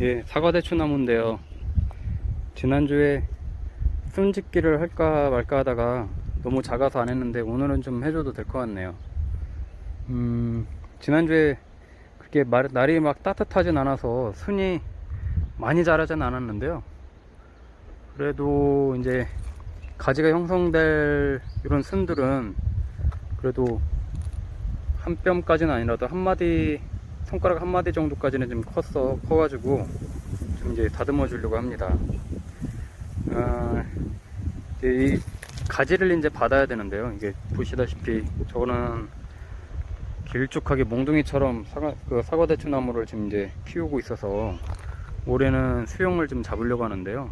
예, 사과대추 나무인데요. 지난주에 순짓기를 할까 말까 하다가 너무 작아서 안 했는데 오늘은 좀 해줘도 될 것 같네요. 지난주에 그렇게 날이 막 따뜻하진 않아서 순이 많이 자라진 않았는데요. 그래도 이제 가지가 형성될 이런 순들은 그래도 한 뼘까지는 아니라도 한 마디, 손가락 한 마디 정도까지는 좀 커가지고 좀 이제 다듬어 주려고 합니다. 이 가지를 이제 받아야 되는데요. 이게 보시다시피 저는 길쭉하게 몽둥이처럼 사과대추 나무를 지금 이제 키우고 있어서 올해는 수용을 좀 잡으려고 하는데요.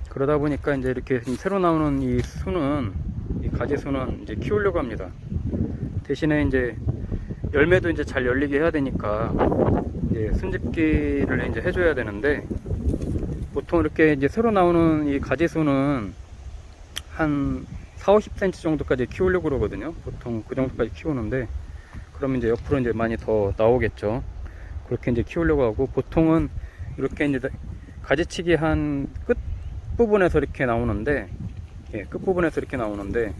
그러다 보니까 이제 이렇게 새로 나오는 이 가지 수는 이제 키우려고 합니다. 대신에 이제 열매도 이제 잘 열리게 해야 되니까 이제 순집기를 이제 해줘야 되는데, 보통 이렇게 이제 새로 나오는 이 가지수는 한 40-50cm 정도까지 키우려고 그러거든요. 보통 그 정도까지 키우는데, 그러면 이제 옆으로 이제 많이 더 나오겠죠. 그렇게 이제 키우려고 하고, 보통은 이렇게 이제 가지치기 한 끝부분에서 이렇게 나오는데, 예, 끝부분에서 이렇게 나오는데,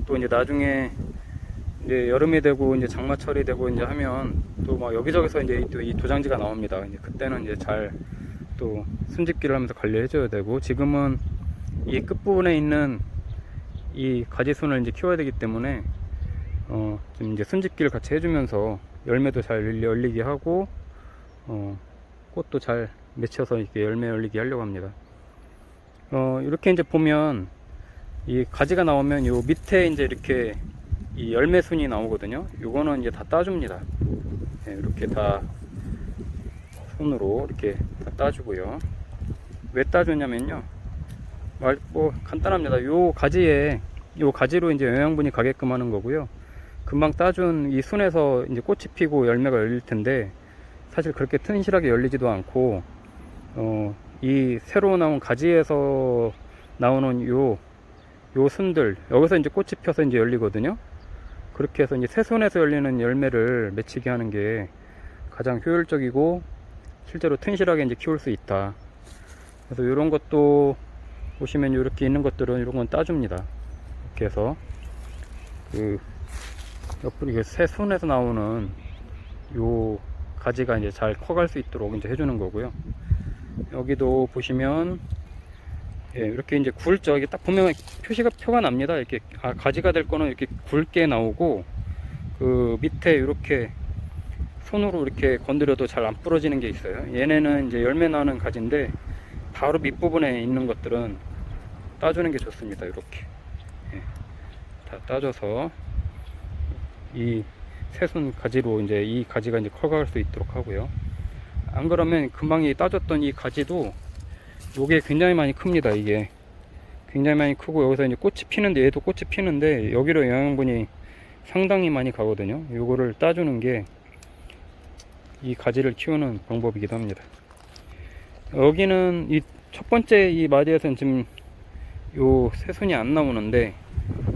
또 이제 나중에 이제 여름이 되고 이제 장마철이 되고 이제 하면 또 막 여기저기서 이제 또 이 도장지가 나옵니다. 이제 그때는 이제 잘 또 순집기를 하면서 관리해줘야 되고, 지금은 이 끝부분에 있는 이 가지순을 이제 키워야 되기 때문에 좀 이제 순집기를 같이 해주면서 열매도 잘 열리게 하고 꽃도 잘 맺혀서 이렇게 열매 열리게 하려고 합니다. 이렇게 이제 보면 이 가지가 나오면 요 밑에 이제 이렇게 이 열매순이 나오거든요. 요거는 이제 다 따줍니다. 네, 이렇게 다 손으로 이렇게 다 따주고요. 왜 따주냐면요, 뭐 간단합니다. 요 가지로 이제 영양분이 가게끔 하는 거고요. 금방 따준 이 순에서 이제 꽃이 피고 열매가 열릴 텐데, 사실 그렇게 튼실하게 열리지도 않고, 이 새로 나온 가지에서 나오는 요 순들, 여기서 이제 꽃이 펴서 이제 열리거든요. 그렇게 해서 이제 새순에서 열리는 열매를 맺히게 하는 게 가장 효율적이고 실제로 튼실하게 이제 키울 수 있다. 그래서 이런 것도 보시면 이렇게 있는 것들은 이런 건 따줍니다. 이렇게 해서 옆으로 이게 새순에서 나오는 요 가지가 이제 잘 커갈 수 있도록 이제 해주는 거고요. 여기도 보시면 예, 이렇게 이제 굵죠. 이게 딱 보면 표가 납니다. 이렇게 가지가 될 거는 이렇게 굵게 나오고, 그 밑에 이렇게 손으로 이렇게 건드려도 잘 안 부러지는 게 있어요. 얘네는 이제 열매 나는 가지인데 바로 밑부분에 있는 것들은 따주는 게 좋습니다. 이렇게 예, 다 따줘서 이 새순 가지로 이제 이 가지가 이제 커갈 수 있도록 하고요. 안 그러면 금방 따줬던 이 가지도 요게 굉장히 많이 큽니다. 이게 굉장히 많이 크고, 여기서 이제 꽃이 피는데, 얘도 꽃이 피는데 여기로 영양분이 상당히 많이 가거든요. 요거를 따주는 게 이 가지를 키우는 방법이기도 합니다. 여기는 이 첫 번째 이 마디에서는 지금 요 새순이 안 나오는데,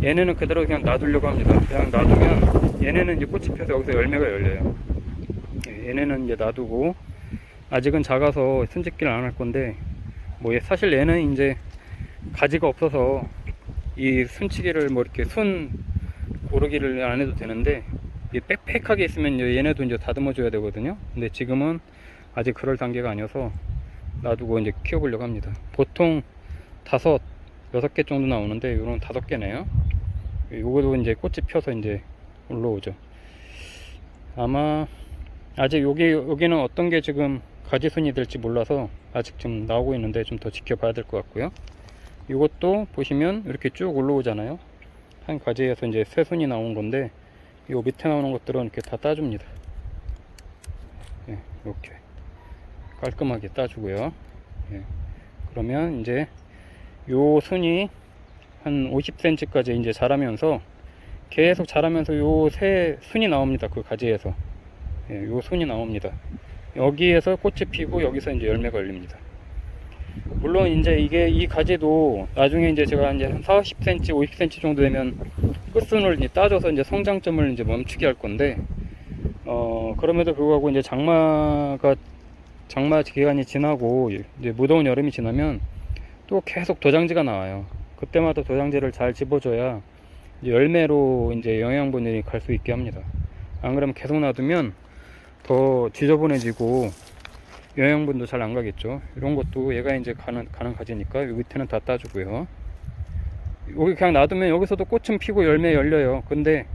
얘네는 그대로 그냥 놔두려고 합니다. 그냥 놔두면 얘네는 이제 꽃이 펴서 여기서 열매가 열려요. 얘네는 이제 놔두고, 아직은 작아서 순짓기를 안 할 건데, 뭐 사실 얘는 이제 가지가 없어서 이 순치기를 뭐 이렇게 순 고르기를 안 해도 되는데, 빽빽하게 있으면 얘네도 이제 다듬어 줘야 되거든요. 근데 지금은 아직 그럴 단계가 아니어서 놔두고 이제 키워보려고 합니다. 보통 5-6개 정도 나오는데 요런 5개네요. 요거도 이제 꽃이 펴서 이제 올라오죠. 아마 아직 여기는 어떤 게 지금 가지순이 될지 몰라서 아직 좀 나오고 있는데 좀 더 지켜봐야 될 것 같고요. 이것도 보시면 이렇게 쭉 올라오잖아요. 한 가지에서 이제 새순이 나온 건데, 요 밑에 나오는 것들은 이렇게 다 따줍니다. 예, 이렇게 깔끔하게 따주고요. 예, 그러면 이제 요 순이 한 50cm까지 이제 자라면서 계속 자라면서 요 새 순이 나옵니다. 그 가지에서 예, 요 순이 나옵니다. 여기에서 꽃이 피고 여기서 이제 열매가 열립니다. 물론 이제 이 가지도 나중에 이제 제가 이제 한 40cm, 50cm 정도 되면 끝순을 이제 따줘서 이제 성장점을 이제 멈추게 할 건데, 그럼에도 불구하고 이제 장마 기간이 지나고 이제 무더운 여름이 지나면 또 계속 도장지가 나와요. 그때마다 도장지를 잘 집어줘야 이제 열매로 이제 영양분이 갈 수 있게 합니다. 안 그러면 계속 놔두면 더 지저분해지고 영양분도 잘 안 가겠죠. 이런 것도 얘가 이제 가는 가지니까 요 밑에는 다 따주고요. 여기 그냥 놔두면 여기서도 꽃은 피고 열매 열려요. 근데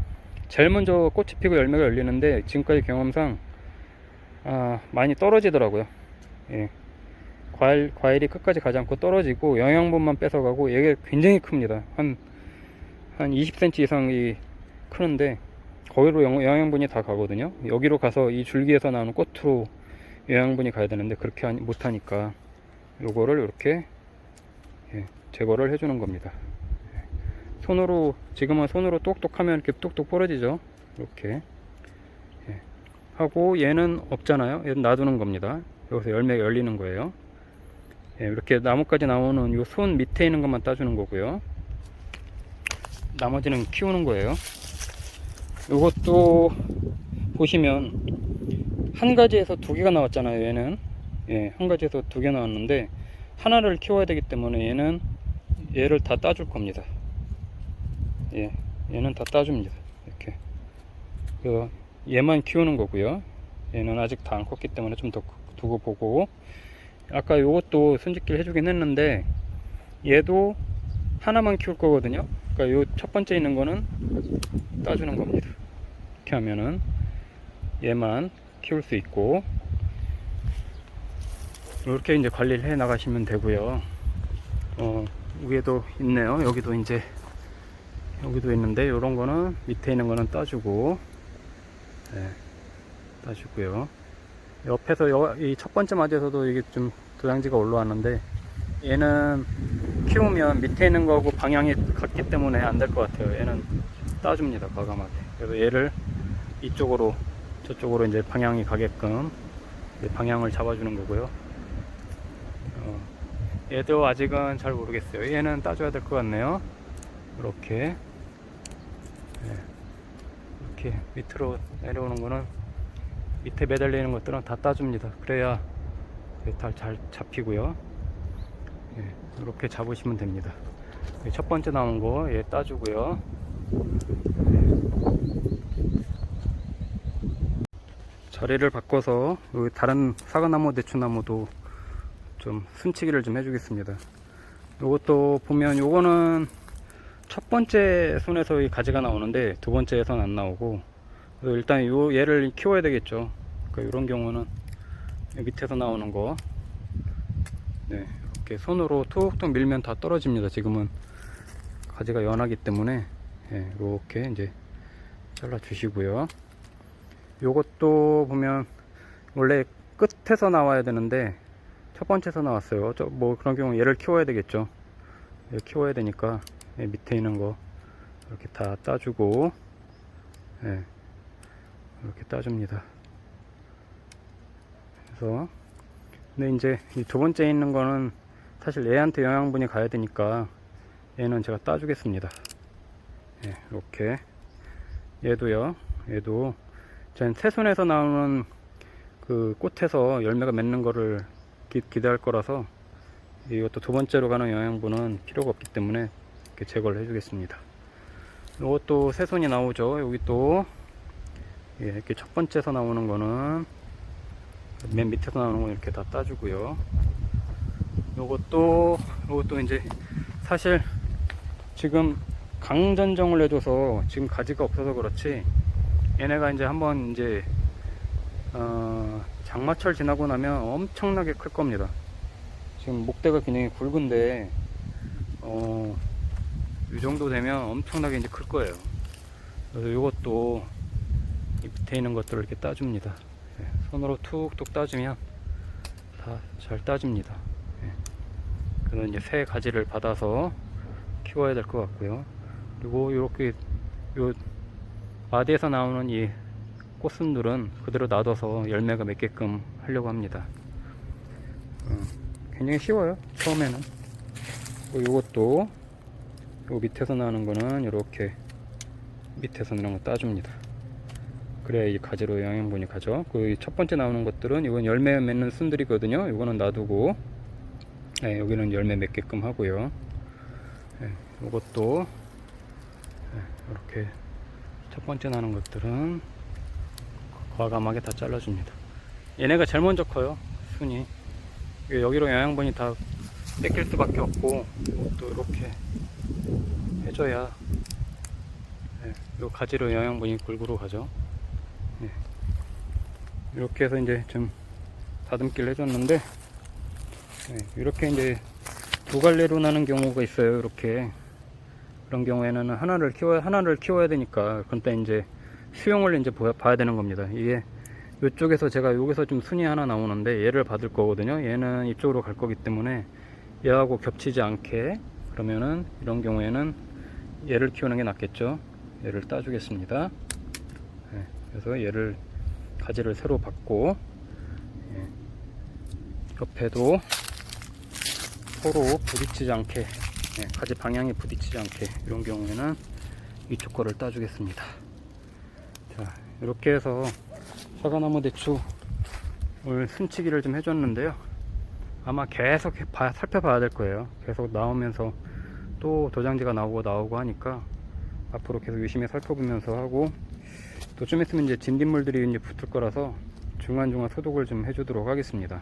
제일 먼저 꽃이 피고 열매가 열리는데 지금까지 경험상 많이 떨어지더라고요. 예. 과일이 끝까지 가지 않고 떨어지고 영양분만 뺏어가고 얘가 굉장히 큽니다. 한 20cm 이상이 크는데 거기로 영양분이 다 가거든요. 여기로 가서 이 줄기에서 나오는 꽃으로 영양분이 가야 되는데 그렇게 못하니까 요거를 이렇게 제거를 해주는 겁니다. 손으로, 지금은 손으로 똑똑 하면 이렇게 뚝뚝 부러지죠. 이렇게 하고 얘는 없잖아요. 얘는 놔두는 겁니다. 여기서 열매가 열리는 거예요. 이렇게 나뭇가지 나오는 요 손 밑에 있는 것만 따주는 거고요. 나머지는 키우는 거예요. 요것도 보시면 한 가지에서 두 개가 나왔잖아요. 얘는 한 가지에서 두 개 나왔는데 하나를 키워야 되기 때문에 얘를 다 따줄 겁니다. 얘는 다 따줍니다. 이렇게 얘만 키우는 거고요. 얘는 아직 다 안 컸기 때문에 좀 더 두고 보고, 아까 요것도 순짓기를 해주긴 했는데 얘도 하나만 키울 거거든요. 그러니까 요 첫 번째 있는 거는 따주는 겁니다. 이렇게 하면은 얘만 키울 수 있고, 이렇게 이제 관리를 해 나가시면 되고요. 위에도 있네요. 여기도 있는데 요런 거는 밑에 있는 거는 따주고, 따주고요. 옆에서 이 첫 번째 맞이에서도 이게 좀 도장지가 올라왔는데 얘는 키우면 밑에 있는 거하고 방향이 같기 때문에 안 될 것 같아요. 얘는 따줍니다, 과감하게. 그래서 얘를 이쪽으로 저쪽으로 이제 방향이 가게끔 방향을 잡아주는 거고요. 얘도 아직은 잘 모르겠어요. 얘는 따줘야 될 것 같네요. 이렇게 이렇게 밑으로 내려오는 거는, 밑에 매달리는 것들은 다 따줍니다. 그래야 다 잘 잡히고요. 이렇게 잡으시면 됩니다. 첫 번째 나온 거 얘 따주고요. 자리를 바꿔서 여기 다른 사과나무, 대추나무도 좀 순치기를 좀 해주겠습니다. 요것도 보면 요거는 첫 번째 손에서 이 가지가 나오는데 두 번째에서는 안 나오고, 일단 얘를 키워야 되겠죠. 그러니까 이런 경우는 밑에서 나오는 거 이렇게 손으로 툭툭 밀면 다 떨어집니다. 지금은 가지가 연하기 때문에 이렇게 이제 잘라 주시고요. 요것도 보면 원래 끝에서 나와야 되는데 첫 번째에서 나왔어요. 뭐 그런 경우 얘를 키워야 되겠죠. 얘를 키워야 되니까 밑에 있는 거 이렇게 다 따주고, 이렇게 따줍니다. 그래서 근데 이제 이 두 번째 있는 거는 사실 얘한테 영양분이 가야 되니까 얘는 제가 따주겠습니다. 이렇게 얘도 전 새순에서 나오는 그 꽃에서 열매가 맺는 거를 기대할 거라서 이것도 두 번째로 가는 영양분은 필요가 없기 때문에 이렇게 제거를 해주겠습니다. 이것도 새순이 나오죠. 여기 또 이렇게 첫 번째에서 나오는 거는 맨 밑에서 나오는 거 이렇게 다 따주고요. 요것도 이제 사실 지금 강전정을 해줘서 지금 가지가 없어서 그렇지, 얘네가 이제 한번 이제 장마철 지나고 나면 엄청나게 클 겁니다. 지금 목대가 굉장히 굵은데 이 정도 되면 엄청나게 이제 클 거예요. 그래서 요것도 이 밑에 있는 것들을 이렇게 따줍니다. 손으로 툭툭 따주면 다 잘 따집니다. 그래서 이제 새 가지를 받아서 키워야 될 것 같고요. 그리고 이렇게 요 마디에서 나오는 이 꽃순들은 그대로 놔둬서 열매가 맺게끔 하려고 합니다. 굉장히 쉬워요, 처음에는. 요것도 요 밑에서 나오는 거는 이렇게 밑에서 나오는 거 따줍니다. 그래야 이 가지로 영양분이 가죠. 그 첫 번째 나오는 것들은 이건 열매 맺는 순들이거든요. 이거는 놔두고, 네, 여기는 열매 맺게끔 하고요. 네, 이것도 이렇게 첫 번째 나는 것들은 과감하게 다 잘라줍니다. 얘네가 제일 먼저 커요, 순이. 여기로 영양분이 다 뺏길 수밖에 없고, 또 이렇게 해줘야 요 가지로 영양분이 골고루 가죠. 이렇게 해서 이제 좀 다듬기를 해줬는데, 이렇게 이제 두 갈래로 나는 경우가 있어요. 이렇게 그런 경우에는 하나를 키워야 되니까 그때 이제 수용을 이제 봐야 되는 겁니다. 이게 이쪽에서 제가 여기서 좀 순이 하나 나오는데 얘를 받을 거거든요. 얘는 이쪽으로 갈 거기 때문에 얘하고 겹치지 않게, 그러면은 이런 경우에는 얘를 키우는 게 낫겠죠. 얘를 따주겠습니다. 그래서 얘를 가지를 새로 받고, 옆에도 서로 부딪히지 않게, 가지 방향이 부딪히지 않게, 이런 경우에는 이쪽 거를 따주겠습니다. 자, 이렇게 해서 사과나무 대추 오늘 순치기를 좀 해줬는데요. 아마 계속 살펴봐야 될 거예요. 계속 나오면서 또 도장지가 나오고 하니까 앞으로 계속 유심히 살펴보면서 하고, 또 좀 있으면 이제 진딧물들이 이제 붙을 거라서 중간중간 소독을 좀 해주도록 하겠습니다.